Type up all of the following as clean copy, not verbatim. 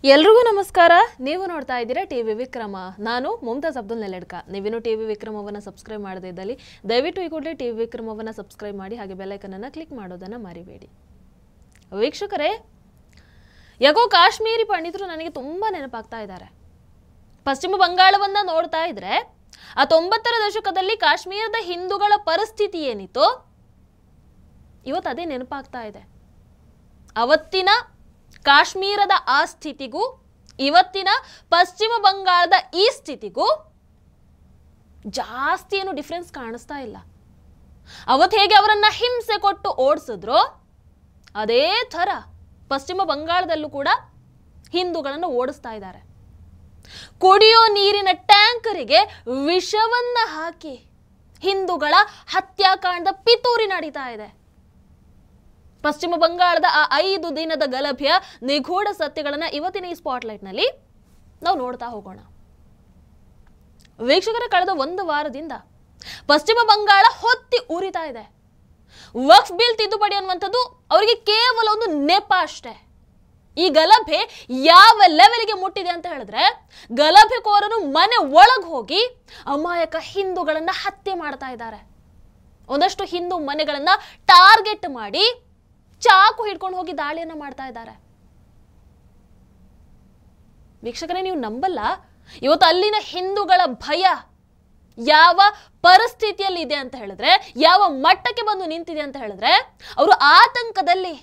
ಎಲ್ರಿಗೂ ನಮಸ್ಕಾರ. ನೀವು ನೋಡ್ತಾ ಇದ್ದೀರಾ ಟಿವಿ ವಿಕ್ರಮ. ನಾನು ಮುಮ್ತಾಜ್ ಅಬ್ದುಲ್ ನೆಲೆಡ್ಕ. ನೀವೇನು ಟಿವಿ ವಿಕ್ರಮವನ್ನು ಸಬ್ಸ್ಕ್ರೈಬ್ ಮಾಡದೇ ಇದ್ದಲ್ಲಿ ದಯವಿಟ್ಟು ಈ ಕೂಡಲೇ ಟಿವಿ ವಿಕ್ರಮವನ್ನು ಸಬ್ಸ್ಕ್ರೈಬ್ ಮಾಡಿ, ಹಾಗೆ ಬೆಲ್ ಐಕನ್ ಅನ್ನು ಕ್ಲಿಕ್ ಮಾಡೋದನ್ನು ಮರಿಬೇಡಿ. ವೀಕ್ಷಕರೇ, ಯಾಕೋ ಕಾಶ್ಮೀರಿ ಪಂಡಿತರು ನನಗೆ ತುಂಬಾ ನೆನಪಾಗ್ತಾ ಇದ್ದಾರೆ. ಪಶ್ಚಿಮ ಬಂಗಾಳವನ್ನ ನೋಡ್ತಾ ಇದ್ರೆ ಆ 90ರ ದಶಕದಲ್ಲಿ ಕಾಶ್ಮೀರದ ಹಿಂದೂಗಳ ಪರಿಸ್ಥಿತಿ ಏನಿತ್ತು, ಇವತ್ತು ಅದೇ ನೆನಪಾಗ್ತಾ ಇದೆ. ಅವತ್ತಿನ ಕಾಶ್ಮೀರದ ಆ ಸ್ಥಿತಿಗೂ ಇವತ್ತಿನ ಪಶ್ಚಿಮ ಬಂಗಾಳದ ಈ ಸ್ಥಿತಿಗೂ ಜಾಸ್ತಿ ಏನು ಡಿಫರೆನ್ಸ್ ಕಾಣಿಸ್ತಾ ಇಲ್ಲ. ಅವತ್ತು ಹೇಗೆ ಅವರನ್ನ ಹಿಂಸೆ ಕೊಟ್ಟು ಓಡಿಸಿದ್ರು, ಅದೇ ಥರ ಪಶ್ಚಿಮ ಬಂಗಾಳದಲ್ಲೂ ಕೂಡ ಹಿಂದೂಗಳನ್ನು ಓಡಿಸ್ತಾ ಇದ್ದಾರೆ. ಕುಡಿಯೋ ನೀರಿನ ಟ್ಯಾಂಕರಿಗೆ ವಿಷವನ್ನ ಹಾಕಿ ಹಿಂದೂಗಳ ಹತ್ಯಾಕಾಂಡದ ಪಿತೂರಿ ನಡೀತಾ ಇದೆ. ಪಶ್ಚಿಮ ಬಂಗಾಳದ ಆ 5 ದಿನದ ಗಲಭೆಯ ನಿಗೂಢ ಸತ್ಯಗಳನ್ನ ಇವತ್ತಿನ ಈ ಸ್ಪಾಟ್ಲೈಟ್ ನಲ್ಲಿ ನಾವು ನೋಡ್ತಾ ಹೋಗೋಣ. ವೀಕ್ಷಕರ, ಕಳೆದ 1 ವಾರದಿಂದ ಪಶ್ಚಿಮ ಬಂಗಾಳ ಹೊತ್ತಿ ಉರಿತಾ ಇದೆ. ವಕ್ಫ್ ಬಿಲ್ ತಿದ್ದುಪಡಿ ಅನ್ನುವಂಥದ್ದು ಅವರಿಗೆ ಕೇವಲ ಒಂದು ನೆಪ ಅಷ್ಟೇ. ಈ ಗಲಭೆ ಯಾವ ಲೆವೆಲ್ಗೆ ಮುಟ್ಟಿದೆ ಅಂತ ಹೇಳಿದ್ರೆ, ಗಲಭೆಕೋರರು ಮನೆ ಒಳಗೆ ಹೋಗಿ ಅಮಾಯಕ ಹಿಂದೂಗಳನ್ನ ಹತ್ಯೆ ಮಾಡ್ತಾ ಇದ್ದಾರೆ. ಒಂದಷ್ಟು ಹಿಂದೂ ಮನೆಗಳನ್ನ ಟಾರ್ಗೆಟ್ ಮಾಡಿ ಚಾಕು ಹಿಡ್ಕೊಂಡು ಹೋಗಿ ದಾಳಿಯನ್ನ ಮಾಡ್ತಾ ಇದ್ದಾರೆ. ವೀಕ್ಷಕರೇ, ನೀವು ನಂಬಲ್ಲ, ಇವತ್ತು ಅಲ್ಲಿನ ಹಿಂದೂಗಳ ಭಯ ಯಾವ ಪರಿಸ್ಥಿತಿಯಲ್ಲಿ ಇದೆ ಅಂತ ಹೇಳಿದ್ರೆ, ಯಾವ ಮಟ್ಟಕ್ಕೆ ಬಂದು ನಿಂತಿದೆ ಅಂತ ಹೇಳಿದ್ರೆ, ಅವರು ಆತಂಕದಲ್ಲಿ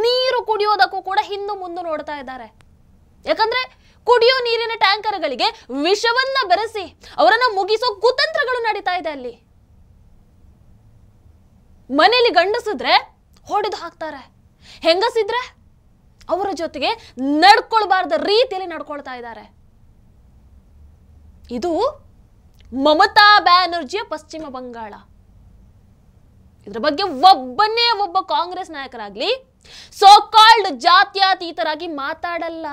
ನೀರು ಕುಡಿಯೋದಕ್ಕೂ ಕೂಡ ಹಿಂದೆ ಮುಂದೆ ನೋಡ್ತಾ ಇದ್ದಾರೆ. ಯಾಕಂದ್ರೆ ಕುಡಿಯೋ ನೀರಿನ ಟ್ಯಾಂಕರ್ಗಳಿಗೆ ವಿಷವನ್ನ ಬೆರೆಸಿ ಅವರನ್ನ ಮುಗಿಸೋ ಕುತಂತ್ರಗಳು ನಡೀತಾ ಇದೆ. ಅಲ್ಲಿ ಮನೆಯಲ್ಲಿ ಗಂಡಸಿದ್ರೆ ಹೊಡೆದು ಹಾಕ್ತಾರೆ, ಹೆಂಗಸಿದ್ರೆ ಅವರ ಜೊತೆಗೆ ನಡ್ಕೊಳ್ಬಾರ್ದ ರೀತಿಯಲ್ಲಿ ನಡ್ಕೊಳ್ತಾ ಇದ್ದಾರೆ. ಇದು ಮಮತಾ ಬ್ಯಾನರ್ಜಿಯ ಪಶ್ಚಿಮ ಬಂಗಾಳ. ಇದರ ಬಗ್ಗೆ ಒಬ್ಬ ಕಾಂಗ್ರೆಸ್ ನಾಯಕರಾಗ್ಲಿ, ಸೋ ಕಾಲ್ಡ್ ಜಾತ್ಯತೀತರಾಗಿ ಮಾತಾಡಲ್ಲ.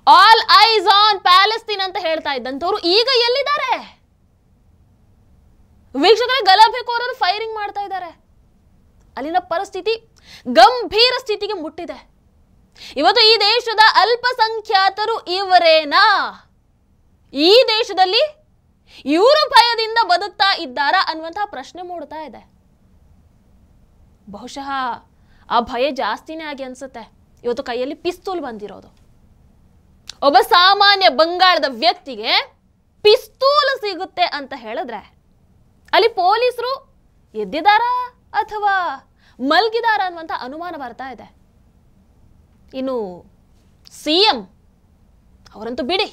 ಆಲ್ ಐಸ್ ಆನ್ ಪ್ಯಾಲೆಸ್ತೀನ್ ಅಂತ ಹೇಳ್ತಾ ಇದ್ದಂಥವ್ರು ಈಗ ಎಲ್ಲಿದ್ದಾರೆ? ವೀಕ್ಷಕರ, ಗಲಭೆಕೋರರು ಫೈರಿಂಗ್ ಮಾಡ್ತಾ ಇದ್ದಾರೆ. ಅಲ್ಲಿನ ಪರಿಸ್ಥಿತಿ ಗಂಭೀರ ಸ್ಥಿತಿಗೆ ಮುಟ್ಟಿದೆ. ಇವತ್ತು ಈ ದೇಶದ ಅಲ್ಪಸಂಖ್ಯಾತರು ಇವರೇನಾ? ಈ ದೇಶದಲ್ಲಿ ಇವರು ಭಯದಿಂದ ಬದುಕ್ತಾ ಇದ್ದಾರಾ ಅನ್ನುವಂತಹ ಪ್ರಶ್ನೆ ಮೂಡ್ತಾ ಇದೆ. ಬಹುಶಃ ಆ ಭಯ ಜಾಸ್ತಿನೇ ಆಗಿ ಅನ್ಸುತ್ತೆ. ಇವತ್ತು ಕೈಯಲ್ಲಿ ಪಿಸ್ತೂಲ್ ಬಂದಿರೋದು. ಒಬ್ಬ ಸಾಮಾನ್ಯ ಬಂಗಾಳದ ವ್ಯಕ್ತಿಗೆ ಪಿಸ್ತೂಲ್ ಸಿಗುತ್ತೆ ಅಂತ ಹೇಳಿದ್ರೆ ಅಲ್ಲಿ ಪೊಲೀಸರು ಎದ್ದಿದಾರಾ ಅಥವಾ ಮಲ್ಗಿದಾರ ಅನ್ನುವಂಥ ಅನುಮಾನ ಬರ್ತಾ ಇದೆ. ಇನ್ನು ಸಿಎಂ ಅವರಂತೂ ಬಿಡಿ,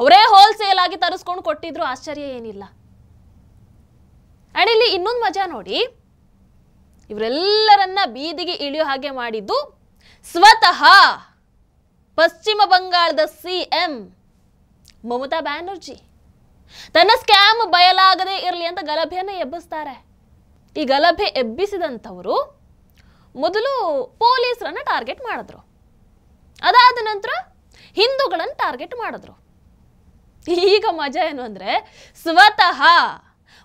ಅವರೇ ಹೋಲ್ಸೇಲ್ ಆಗಿ ತರಿಸ್ಕೊಂಡು ಕೊಟ್ಟಿದ್ರು, ಆಶ್ಚರ್ಯ ಏನಿಲ್ಲ. ಅಂಡ್ ಇಲ್ಲಿ ಇನ್ನೊಂದು ಮಜಾ ನೋಡಿ, ಇವರೆಲ್ಲರನ್ನ ಬೀದಿಗೆ ಇಳಿಯೋ ಹಾಗೆ ಮಾಡಿದ್ದು ಸ್ವತಃ ಪಶ್ಚಿಮ ಬಂಗಾಳದ ಸಿಎಂ ಮಮತಾ ಬ್ಯಾನರ್ಜಿ. ತನ್ನ ಸ್ಕ್ಯಾಮ್ ಬಯಲಾಗದೆ ಇರಲಿ ಅಂತ ಗಲಭೆಯನ್ನು ಎಬ್ಬಿಸ್ತಾರೆ. ಈ ಗಲಭೆ ಎಬ್ಬಿಸಿದಂಥವರು ಮೊದಲು ಪೊಲೀಸರನ್ನ ಟಾರ್ಗೆಟ್ ಮಾಡಿದ್ರು, ಅದಾದ ನಂತರ ಹಿಂದೂಗಳನ್ನು ಟಾರ್ಗೆಟ್ ಮಾಡಿದ್ರು. ಈಗ ಮಜಾ ಏನು ಅಂದ್ರೆ, ಸ್ವತಃ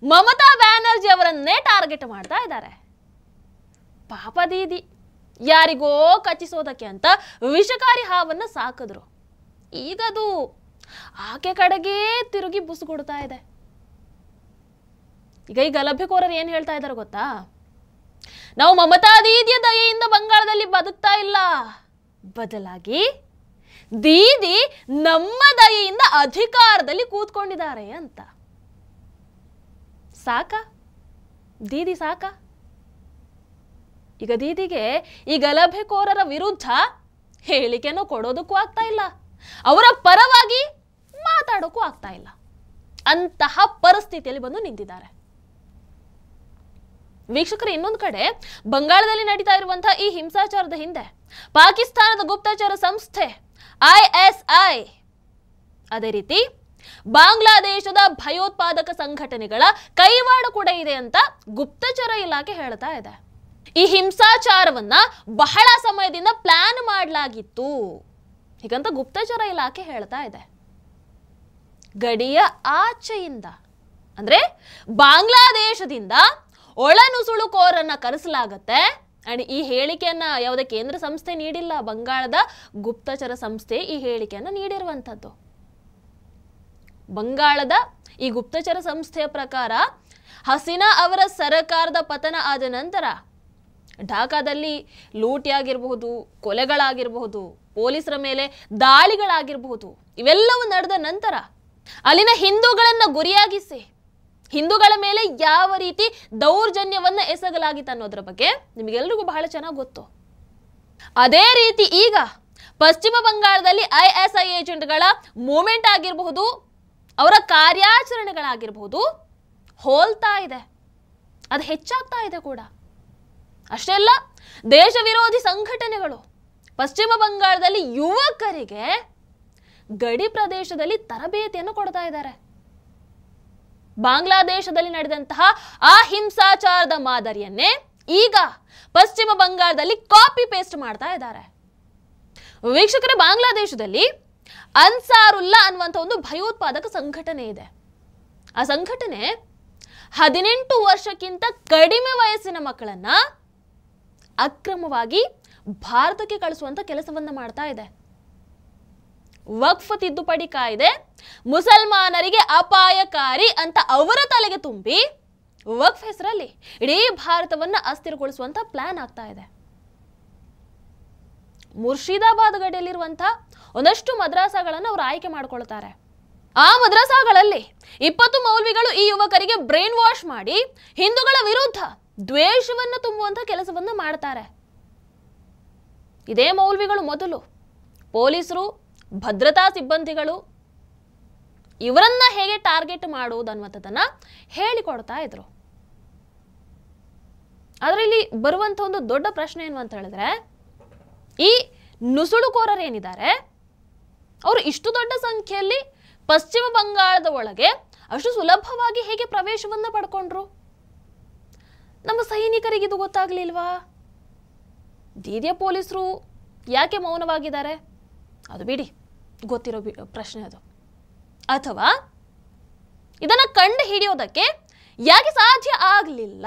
ಮಮತಾ ಬ್ಯಾನರ್ಜಿ ಅವರನ್ನೇ ಟಾರ್ಗೆಟ್ ಮಾಡ್ತಾ ಇದ್ದಾರೆ. ಪಾಪ ದೀದಿ ಯಾರಿಗೋ ಕಚ್ಚಿಸೋದಕ್ಕೆ ಅಂತ ವಿಷಕಾರಿ ಹಾವನ್ನು ಸಾಕಿದ್ರು. ಈಗದು ಆಕೆ ಕಡೆಗೆ ತಿರುಗಿ ಬುಸುಗುಡ್ತಾ ಇದೆ. ಈಗ ಈ ಗಲಭೆಕೋರರು ಏನ್ ಹೇಳ್ತಾ ಇದ್ದಾರೆ ಗೊತ್ತಾ? ನಾವು ಮಮತಾ ದೀದಿಯ ದಯೆಯಿಂದ ಬಂಗಾಳದಲ್ಲಿ ಬದುಕ್ತಾ ಇಲ್ಲ, ಬದಲಾಗಿ ದೀದಿ ನಮ್ಮ ದಯೆಯಿಂದ ಅಧಿಕಾರದಲ್ಲಿ ಕೂತ್ಕೊಂಡಿದ್ದಾರೆ ಅಂತ. ಸಾಕ ದೀದಿ, ಸಾಕ? ಈಗ ದೀದಿಗೆ ಈ ಗಲಭೆಕೋರರ ವಿರುದ್ಧ ಹೇಳಿಕೆಯನ್ನು ಕೊಡೋದಕ್ಕೂ ಆಗ್ತಾ ಇಲ್ಲ, ಅವರ ಪರವಾಗಿ ಮಾತಾಡೋಕ್ಕೂ ಆಗ್ತಾ ಇಲ್ಲ. ಅಂತಹ ಪರಿಸ್ಥಿತಿಯಲ್ಲಿ ಬಂದು ನಿಂತಿದ್ದಾರೆ. ವೀಕ್ಷಕರು, ಇನ್ನೊಂದು ಕಡೆ ಬಂಗಾಳದಲ್ಲಿ ನಡೀತಾ ಇರುವಂತಹ ಈ ಹಿಂಸಾಚಾರದ ಹಿಂದೆ ಪಾಕಿಸ್ತಾನದ ಗುಪ್ತಚರ ಸಂಸ್ಥೆ ISI, ಅದೇ ರೀತಿ ಬಾಂಗ್ಲಾದೇಶದ ಭಯೋತ್ಪಾದಕ ಸಂಘಟನೆಗಳ ಕೈವಾಡ ಕೂಡ ಇದೆ ಅಂತ ಗುಪ್ತಚರ ಇಲಾಖೆ ಹೇಳ್ತಾ ಇದೆ. ಈ ಹಿಂಸಾಚಾರವನ್ನ ಬಹಳ ಸಮಯದಿಂದ ಪ್ಲಾನ್ ಮಾಡಲಾಗಿತ್ತು ಹೀಗಂತ ಗುಪ್ತಚರ ಇಲಾಖೆ ಹೇಳ್ತಾ ಇದೆ. ಗಡಿಯ ಆಚೆಯಿಂದ ಅಂದ್ರೆ ಬಾಂಗ್ಲಾದೇಶದಿಂದ ಒಳನುಸುಳುಕೋರನ್ನ ಕರೆಸಲಾಗತ್ತೆ, ಅಂಡ್ ಈ ಹೇಳಿಕೆಯನ್ನ ಯಾವುದೇ ಕೇಂದ್ರ ಸಂಸ್ಥೆ ನೀಡಿಲ್ಲ, ಬಂಗಾಳದ ಗುಪ್ತಚರ ಸಂಸ್ಥೆ ಈ ಹೇಳಿಕೆಯನ್ನ ನೀಡಿರುವಂತದ್ದು. ಬಂಗಾಳದ ಈ ಗುಪ್ತಚರ ಸಂಸ್ಥೆಯ ಪ್ರಕಾರ ಹಸೀನಾ ಅವರ ಸರ್ಕಾರದ ಪತನ ಆದ ನಂತರ ಢಾಕಾದಲ್ಲಿ ಲೂಟಿಯಾಗಿರಬಹುದು, ಕೊಲೆಗಳಾಗಿರಬಹುದು, ಪೊಲೀಸರ ಮೇಲೆ ದಾಳಿಗಳಾಗಿರಬಹುದು, ಇವೆಲ್ಲವೂ ನಡೆದ ನಂತರ ಅಲ್ಲಿನ ಹಿಂದೂಗಳನ್ನ ಗುರಿಯಾಗಿಸಿ ಹಿಂದೂಗಳ ಮೇಲೆ ಯಾವ ರೀತಿ ದೌರ್ಜನ್ಯವನ್ನ ಎಸಗಲಾಗಿತ್ತು ಅನ್ನೋದ್ರ ಬಗ್ಗೆ ನಿಮಗೆಲ್ಲರಿಗೂ ಬಹಳ ಚೆನ್ನಾಗಿ ಗೊತ್ತು. ಅದೇ ರೀತಿ ಈಗ ಪಶ್ಚಿಮ ಬಂಗಾಳದಲ್ಲಿ ISI ಏಜೆಂಟ್ಗಳ ಮೂವ್ಮೆಂಟ್ ಆಗಿರಬಹುದು, ಅವರ ಕಾರ್ಯಾಚರಣೆಗಳಾಗಿರಬಹುದು, ಹೋಲ್ತಾ ಇದೆ, ಅದು ಹೆಚ್ಚಾಗ್ತಾ ಇದೆ ಕೂಡ. ಅಷ್ಟೇ ಅಲ್ಲ, ದೇಶ ವಿರೋಧಿ ಸಂಘಟನೆಗಳು ಪಶ್ಚಿಮ ಬಂಗಾಳದಲ್ಲಿ ಯುವಕರಿಗೆ ಗಡಿ ಪ್ರದೇಶದಲ್ಲಿ ತರಬೇತಿಯನ್ನು ಕೊಡ್ತಾ ಇದ್ದಾರೆ. ಬಾಂಗ್ಲಾದೇಶದಲ್ಲಿ ನಡೆದಂತಹ ಆ ಹಿಂಸಾಚಾರದ ಮಾದರಿಯನ್ನೇ ಈಗ ಪಶ್ಚಿಮ ಬಂಗಾಳದಲ್ಲಿ ಕಾಪಿ ಪೇಸ್ಟ್ ಮಾಡ್ತಾ ಇದ್ದಾರೆ. ವೀಕ್ಷಕರೇ, ಬಾಂಗ್ಲಾದೇಶದಲ್ಲಿ ಅನ್ಸಾರುಲ್ಲಾ ಅನ್ನುವಂಥ ಒಂದು ಭಯೋತ್ಪಾದಕ ಸಂಘಟನೆ ಇದೆ. ಆ ಸಂಘಟನೆ 18 ವರ್ಷಕ್ಕಿಂತ ಕಡಿಮೆ ವಯಸ್ಸಿನ ಮಕ್ಕಳನ್ನ ಅಕ್ರಮವಾಗಿ ಭಾರತಕ್ಕೆ ಕಳಿಸುವಂತ ಕೆಲಸವನ್ನ ಮಾಡ್ತಾ ಇದೆ. ವಕ್ಫ್ ತಿದ್ದುಪಡಿ ಕಾಯ್ದೆ ಮುಸಲ್ಮಾನರಿಗೆ ಅಪಾಯಕಾರಿ ಅಂತ ಅವರ ತಲೆಗೆ ತುಂಬಿ ವಕ್ಫ್ ಹೆಸರಲ್ಲಿ ಇಡೀ ಭಾರತವನ್ನ ಅಸ್ಥಿರಗೊಳಿಸುವಂತ ಪ್ಲಾನ್ ಆಗ್ತಾ ಇದೆ. ಮುರ್ಷಿದಾಬಾದ್ ಗಡಿಯಲ್ಲಿರುವಂತಹ ಒಂದಷ್ಟು ಮದ್ರಾಸಾಗಳನ್ನು ಅವರು ಆಯ್ಕೆ ಮಾಡಿಕೊಳ್ತಾರೆ. ಆ ಮದ್ರಾಸಾಗಳಲ್ಲಿ 20 ಮೌಲ್ವಿಗಳು ಈ ಯುವಕರಿಗೆ ಬ್ರೈನ್ ವಾಶ್ ಮಾಡಿ ಹಿಂದೂಗಳ ವಿರುದ್ಧ ದ್ವೇಷವನ್ನು ತುಂಬುವಂತ ಕೆಲಸವನ್ನ ಮಾಡ್ತಾರೆ. ಇದೇ ಮೌಲ್ವಿಗಳು ಮೊದಲು ಪೊಲೀಸರು, ಭದ್ರತಾ ಸಿಬ್ಬಂದಿಗಳು ಇವರನ್ನ ಹೇಗೆ ಟಾರ್ಗೆಟ್ ಮಾಡುವುದು ಅನ್ನುವಂಥದ್ದನ್ನ ಹೇಳಿಕೊಡ್ತಾ ಇದ್ರು. ಆದ್ರೆ ಇಲ್ಲಿ ಬರುವಂತ ಒಂದು ದೊಡ್ಡ ಪ್ರಶ್ನೆ ಏನು ಅಂತ ಹೇಳಿದ್ರೆ, ಈ ನುಸುಳುಕೋರರೇನಿದ್ದಾರೆ ಅವರು ಇಷ್ಟು ದೊಡ್ಡ ಸಂಖ್ಯೆಯಲ್ಲಿ ಪಶ್ಚಿಮ ಬಂಗಾಳದ ಒಳಗೆ ಅಷ್ಟು ಸುಲಭವಾಗಿ ಹೇಗೆ ಪ್ರವೇಶವನ್ನ ಪಡ್ಕೊಂಡ್ರು? ನಮ್ಮ ಸೈನಿಕರಿಗೆ ಇದು ಗೊತ್ತಾಗ್ಲಿಲ್ವಾ? ದೀದಿಯ ಪೊಲೀಸರು ಯಾಕೆ ಮೌನವಾಗಿದ್ದಾರೆ? ಅದು ಬಿಡಿ, ಗೊತ್ತಿರೋ ಪ್ರಶ್ನೆ ಅದು. ಅಥವಾ ಇದನ್ನ ಕಂಡು ಹಿಡಿಯೋದಕ್ಕೆ ಯಾಕೆ ಸಾಧ್ಯ ಆಗಲಿಲ್ಲ?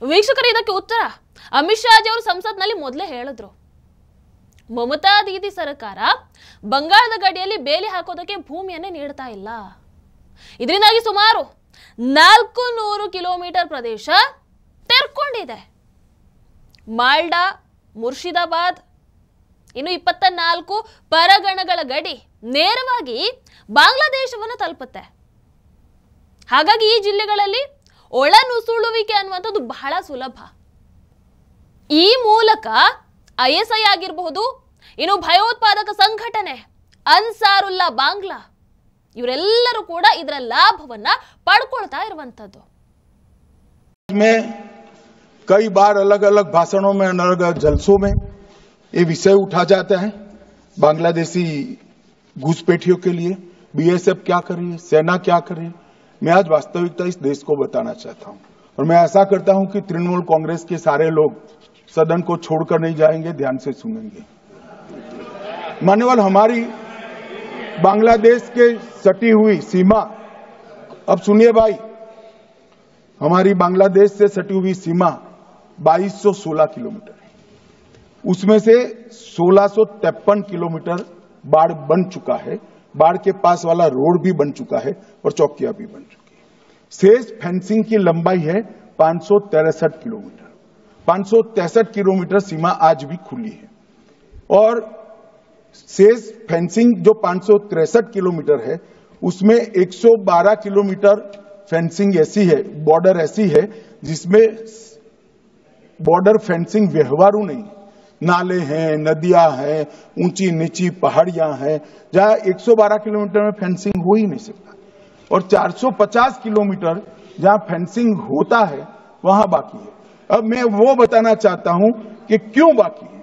ವೀಕ್ಷಕರು, ಇದಕ್ಕೆ ಉತ್ತರ ಅಮಿತ್ ಶಾಜಿ ಅವರು ಸಂಸತ್ನಲ್ಲಿ ಮೊದಲೇ ಹೇಳಿದ್ರು. ಮಮತಾ ದೀದಿ ಸರ್ಕಾರ ಬಂಗಾಳದ ಗಡಿಯಲ್ಲಿ ಬೇಲಿ ಹಾಕೋದಕ್ಕೆ ಭೂಮಿಯನ್ನೇ ನೀಡ್ತಾ ಇಲ್ಲ. ಇದರಿಂದಾಗಿ ಸುಮಾರು 400 ಕಿಲೋಮೀಟರ್ ಪ್ರದೇಶ ತೆರ್ಕೊಂಡಿದೆ. ಮಾಲ್ಡಾ, ಮುರ್ಷಿದಾಬಾದ್, ಇನ್ನು 24 ಪರಗಣಗಳ ಗಡಿ ನೇರವಾಗಿ ಬಾಂಗ್ಲಾದೇಶವನ್ನು ತಲುಪುತ್ತೆ. ಹಾಗಾಗಿ ಈ ಜಿಲ್ಲೆಗಳಲ್ಲಿ ಒಳ ನುಸುಳುವಿಕೆ ಅನ್ನುವಂಥದ್ದು ಬಹಳ ಸುಲಭ. ಈ ಮೂಲಕ ISI ಆಗಿರಬಹುದು, ಇನ್ನು ಭಯೋತ್ಪಾದಕ ಸಂಘಟನೆ ಅನ್ಸಾರುಲ್ಲಾ ಬಾಂಗ್ಲಾ, ಇವರೆಲ್ಲರೂ ಕೂಡ ಇದರ ಲಾಭವನ್ನ ಪಡ್ಕೊಳ್ತಾ ಇರುವಂತದ್ದು. कई बार अलग अलग भाषणों में, अलग अलग जलसों में ये विषय उठा जाता है, बांग्लादेशी घुसपैठियों के लिए BSF क्या कर रही है, सेना क्या कर रही है। मैं आज वास्तविकता इस देश को बताना चाहता हूं और मैं ऐसा करता हूं कि तृणमूल कांग्रेस के सारे लोग सदन को छोड़कर नहीं जाएंगे, ध्यान से सुनेंगे। मान्यवर, हमारी बांग्लादेश के सटी हुई सीमा, अब सुनिए भाई, हमारी बांग्लादेश से सटी हुई सीमा 2216 किलोमीटर है। उसमें से 1653 किलोमीटर बाढ़ बन चुका है, बाढ़ के पास वाला रोड भी बन चुका है और चौकियां भी बन चुकी है। शेष फेंसिंग की लंबाई है 563 किलोमीटर। 563 किलोमीटर सीमा आज भी खुली है और शेष फेंसिंग जो 563 किलोमीटर है उसमें 112 किलोमीटर फेंसिंग ऐसी है, बॉर्डर ऐसी है जिसमें बॉर्डर फेंसिंग व्यवहारू नहीं, नाले हैं, नदियां हैं, ऊंची नीची पहाड़ियां हैं, जहां 112 किलोमीटर में फेंसिंग हो ही नहीं सकता और 450 किलोमीटर जहां फेंसिंग होता है वहां बाकी है। अब मैं वो बताना चाहता हूं कि क्यों बाकी है।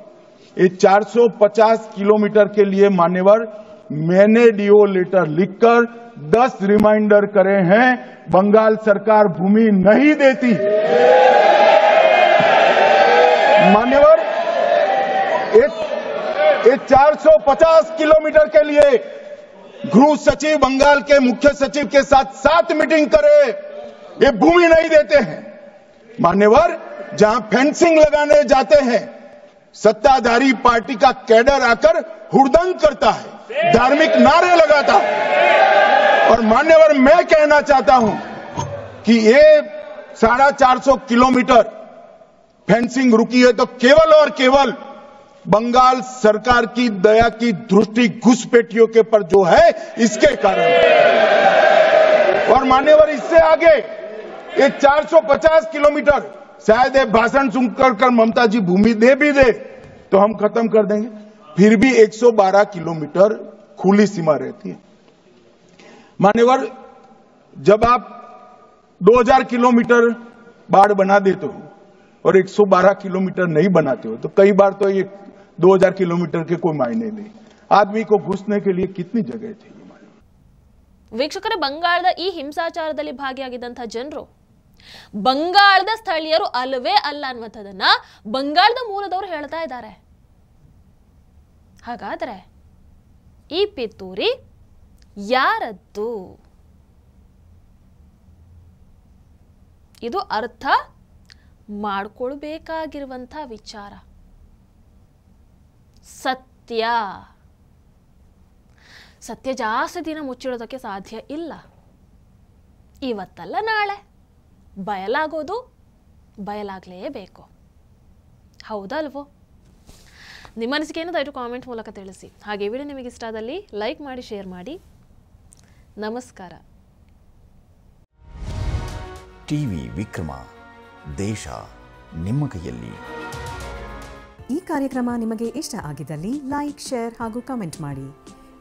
ये 450 किलोमीटर के लिए मान्यवर मैंने डीओ लेटर लिखकर 10 रिमाइंडर करे हैं, बंगाल सरकार भूमि नहीं देती। मान्यवर, ये 450 किलोमीटर के लिए गृह सचिव बंगाल के मुख्य सचिव के साथ 7 मीटिंग करे, ये भूमि नहीं देते हैं। मान्यवर, जहां फेंसिंग लगाने जाते हैं सत्ताधारी पार्टी का कैडर आकर हुड़दंग करता है, धार्मिक नारे लगाता है। और मान्यवर, मैं कहना चाहता हूं कि ये 450 किलोमीटर फेंसिंग रुकी है तो केवल और केवल बंगाल सरकार की दया की दृष्टि घुसपैठियों के पर जो है इसके कारण। और मान्यवर, इससे आगे ये 450 किलोमीटर शायद ये भाषण सुनकर ममता जी भूमि दे भी दे तो हम खत्म कर देंगे, फिर भी 112 किलोमीटर खुली सीमा रहती है। मान्यवर, जब आप 2000 किलोमीटर बाढ़ बना देते हो और 112 किलोमीटर नहीं बनाते हो तो कई बार तो ये 2000 किलोमीटर के कोई मायने नहीं। आदमी को घुसने के लिए कितनी जगह चाहिए। ವೀಕ್ಷಕರೇ, ಬಂಗಾಳದ ಈ ಹಿಂಸಾಚಾರದಲ್ಲಿ ಭಾಗಿಯಾಗಿದ್ದಂತಹ ಜನರು ಬಂಗಾಳದ ಸ್ಥಳೀಯರು ಅಲ್ಲವೇ ಅಲ್ಲ ಅನ್ನುವಂಥದ್ದನ್ನ ಬಂಗಾಳದ ಮೂಲದವರು ಹೇಳ್ತಾ ಇದ್ದಾರೆ. ಹಾಗಾದ್ರೆ ಈ ಪಿತೂರಿ ಯಾರದ್ದು? ಇದು ಅರ್ಥ ಮಾಡಿಕೊಳ್ಬೇಕಾಗಿರುವಂತಹ ವಿಚಾರ. ಸತ್ಯ ಜಾಸ್ತಿ ದಿನ ಮುಚ್ಚಿಡೋದಕ್ಕೆ ಸಾಧ್ಯ ಇಲ್ಲ. ಇವತ್ತಲ್ಲ ನಾಳೆ ಬಯಲಾಗೋದು ಬಯಲಾಗಲೇಬೇಕು. ಹೌದಲ್ವೋ? ನಿಮ್ಮ ಅನಿಸಿಕೆಯನ್ನು ದಯವಿಟ್ಟು ಕಾಮೆಂಟ್ ಮೂಲಕ ತಿಳಿಸಿ. ಹಾಗೆ ವಿಡಿಯೋ ನಿಮಗೆ ಇಷ್ಟ ಆದಲ್ಲಿ ಲೈಕ್ ಮಾಡಿ, ಶೇರ್ ಮಾಡಿ. ನಮಸ್ಕಾರ. ಟಿವಿ ವಿಕ್ರಮ, ದೇಶ ನಿಮ್ಮ ಕೈಯಲ್ಲಿ. ಈ ಕಾರ್ಯಕ್ರಮ ನಿಮಗೆ ಇಷ್ಟ ಆಗಿದ್ದಲ್ಲಿ ಲೈಕ್, ಶೇರ್ ಹಾಗೂ ಕಮೆಂಟ್ ಮಾಡಿ.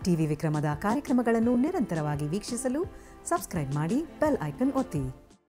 ಟಿವಿ ವಿಕ್ರಮದ ಕಾರ್ಯಕ್ರಮಗಳನ್ನು ನಿರಂತರವಾಗಿ ವೀಕ್ಷಿಸಲು ಸಬ್ಸ್ಕ್ರೈಬ್ ಮಾಡಿ, ಬೆಲ್ ಐಕನ್ ಒತ್ತಿ.